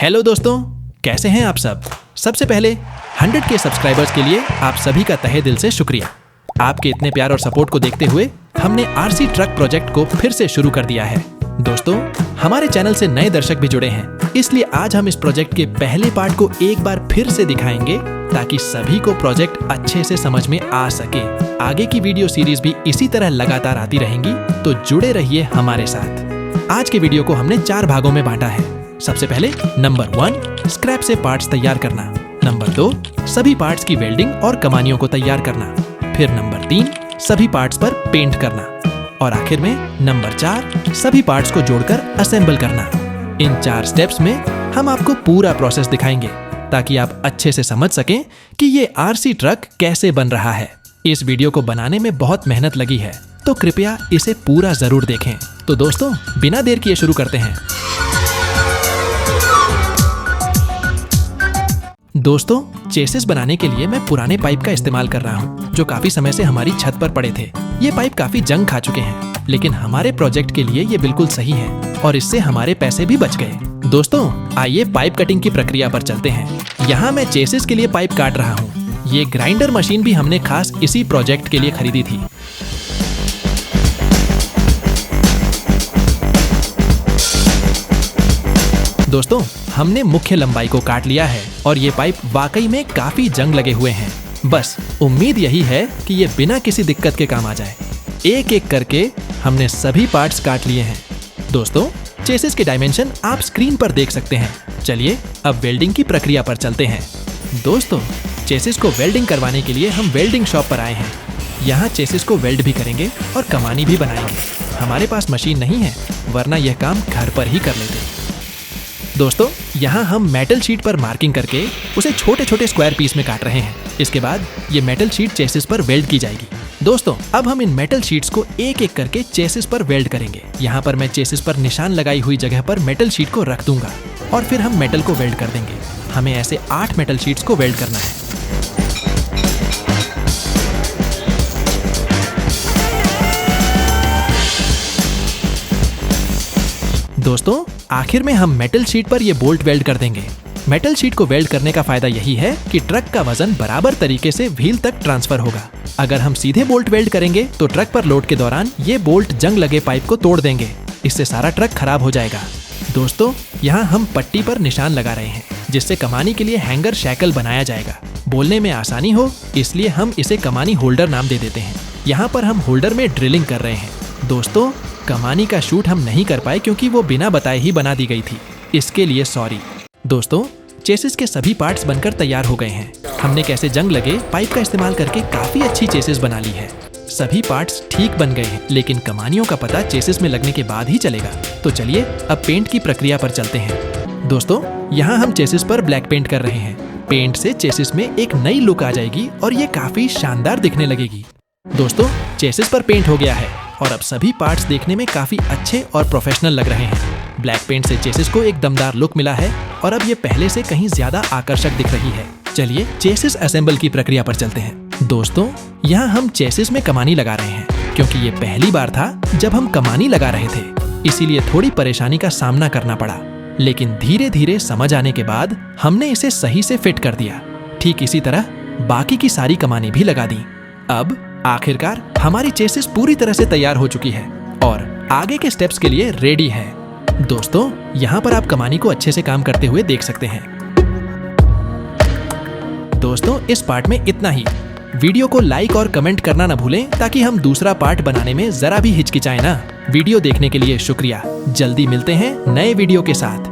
Hello दोस्तों, कैसे हैं आप सब। सबसे पहले 100 के सब्सक्राइबर्स के लिए आप सभी का तहे दिल से शुक्रिया। आपके इतने प्यार और सपोर्ट को देखते हुए हमने आरसी ट्रक प्रोजेक्ट को फिर से शुरू कर दिया है। दोस्तों, हमारे चैनल से नए दर्शक भी जुड़े हैं, इसलिए आज हम इस प्रोजेक्ट के पहले पार्ट को एक बार फिर से दिखाएंगे ताकि सभी को प्रोजेक्ट अच्छे से समझ में आ सके। आगे की वीडियो सीरीज भी इसी तरह लगातार आती रहेंगी, तो जुड़े रहिए हमारे साथ। आज के वीडियो को हमने 4 भागों में बांटा है। सबसे पहले नंबर 1, स्क्रैप से पार्ट्स तैयार करना। नंबर 2, सभी पार्ट्स की वेल्डिंग और कमानियों को तैयार करना। फिर नंबर 3, सभी पार्ट्स पर पेंट करना। और आखिर में नंबर 4, सभी पार्ट्स को जोड़कर असेंबल करना। इन 4 स्टेप्स में हम आपको पूरा प्रोसेस दिखाएंगे ताकि आप अच्छे से समझ सकें कि ये आरसी ट्रक कैसे बन रहा है। इस वीडियो को बनाने में बहुत मेहनत लगी है, तो कृपया इसे पूरा जरूर देखें। तो दोस्तों, बिना देर किए शुरू करते हैं। दोस्तों, चेसिस बनाने के लिए मैं पुराने पाइप का इस्तेमाल कर रहा हूँ, जो काफी समय से हमारी छत पर पड़े थे। ये पाइप काफी जंग खा चुके हैं, लेकिन हमारे प्रोजेक्ट के लिए ये बिल्कुल सही है और इससे हमारे पैसे भी बच गए। दोस्तों, आइए पाइप कटिंग की प्रक्रिया पर चलते हैं। यहाँ मैं चेसिस के लिए पाइप काट रहा हूँ। ये ग्राइंडर मशीन भी हमने खास इसी प्रोजेक्ट के लिए खरीदी थी। दोस्तों, हमने मुख्य लंबाई को काट लिया है और ये पाइप वाकई में काफी जंग लगे हुए हैं। बस उम्मीद यही है कि ये बिना किसी दिक्कत के काम आ जाए। एक एक करके हमने सभी पार्ट्स काट लिए हैं। दोस्तों, चेसिस के डायमेंशन आप स्क्रीन पर देख सकते हैं। चलिए अब वेल्डिंग की प्रक्रिया पर चलते हैं। दोस्तों, चेसिस को वेल्डिंग करवाने के लिए हम वेल्डिंग शॉप पर आए हैं। यहाँ चेसिस को वेल्ड भी करेंगे और कमानी भी बनाएंगे। हमारे पास मशीन नहीं है, वरना यह काम घर पर ही कर लेते। दोस्तों, यहाँ हम मेटल शीट पर मार्किंग करके उसे छोटे छोटे स्क्वायर पीस में काट रहे हैं। इसके बाद ये मेटल शीट चेसिस पर वेल्ड की जाएगी। दोस्तों, अब हम इन मेटल शीट्स को एक एक करके चेसिस पर वेल्ड करेंगे। यहाँ पर मैं चेसिस पर निशान लगाई हुई जगह पर मेटल शीट को रख दूंगा और फिर हम मेटल को वेल्ड कर देंगे। हमें ऐसे 8 मेटल शीट्स को वेल्ड करना है। दोस्तों, आखिर में हम मेटल शीट पर ये बोल्ट वेल्ड कर देंगे। मेटल शीट को वेल्ड करने का फायदा यही है कि ट्रक का वजन बराबर तरीके से व्हील तक ट्रांसफर होगा। अगर हम सीधे बोल्ट वेल्ड करेंगे तो ट्रक पर लोड के दौरान ये बोल्ट जंग लगे पाइप को तोड़ देंगे। इससे सारा ट्रक खराब हो जाएगा। दोस्तों, यहाँ हम पट्टी पर निशान लगा रहे हैं, जिससे कमानी के लिए हैंगर शैकल बनाया जाएगा। बोलने में आसानी हो इसलिए हम इसे कमानी होल्डर नाम दे देते हैं। यहाँ पर हम होल्डर में ड्रिलिंग कर रहे हैं। दोस्तों, कमानी का शूट हम नहीं कर पाए क्योंकि वो बिना बताए ही बना दी गई थी। इसके लिए सॉरी। दोस्तों, चेसिस के सभी पार्ट्स बनकर तैयार हो गए हैं। हमने कैसे जंग लगे पाइप का इस्तेमाल करके काफी अच्छी चेसिस बना ली है। सभी पार्ट्स ठीक बन गए हैं, लेकिन कमानियों का पता चेसिस में लगने के बाद ही चलेगा। तो चलिए अब पेंट की प्रक्रिया पर चलते हैं। दोस्तों, यहाँ हम चेसिस पर ब्लैक पेंट कर रहे हैं। पेंट से चेसिस में एक नई लुक आ जाएगी और ये काफी शानदार दिखने लगेगी। दोस्तों, चेसिस पर पेंट हो गया है और अब सभी पार्ट्स देखने में काफी अच्छे और प्रोफेशनल लग रहे हैं। ब्लैक पेंट से चेसिस को एक दमदार लुक मिला है और अब ये पहले से कहीं ज्यादा आकर्षक दिख रही है। चलिए चेसिस असेंबल की प्रक्रिया पर चलते हैं। दोस्तों, यहाँ हम चेसिस में कमानी लगा रहे हैं क्योंकि ये पहली बार था जब हम कमानी लगा रहे थे, इसीलिए थोड़ी परेशानी का सामना करना पड़ा। लेकिन धीरे धीरे समझ आने के बाद हमने इसे सही से फिट कर दिया। ठीक इसी तरह बाकी की सारी कमानी भी लगा दी। अब आखिरकार हमारी चेसिस पूरी तरह से तैयार हो चुकी है और आगे के स्टेप्स के लिए रेडी है। दोस्तों, यहाँ पर आप कमानी को अच्छे से काम करते हुए देख सकते हैं। दोस्तों, इस पार्ट में इतना ही। वीडियो को लाइक और कमेंट करना न भूलें ताकि हम दूसरा पार्ट बनाने में जरा भी हिचकिचाएं ना। वीडियो देखने के लिए शुक्रिया। जल्दी मिलते हैं नए वीडियो के साथ।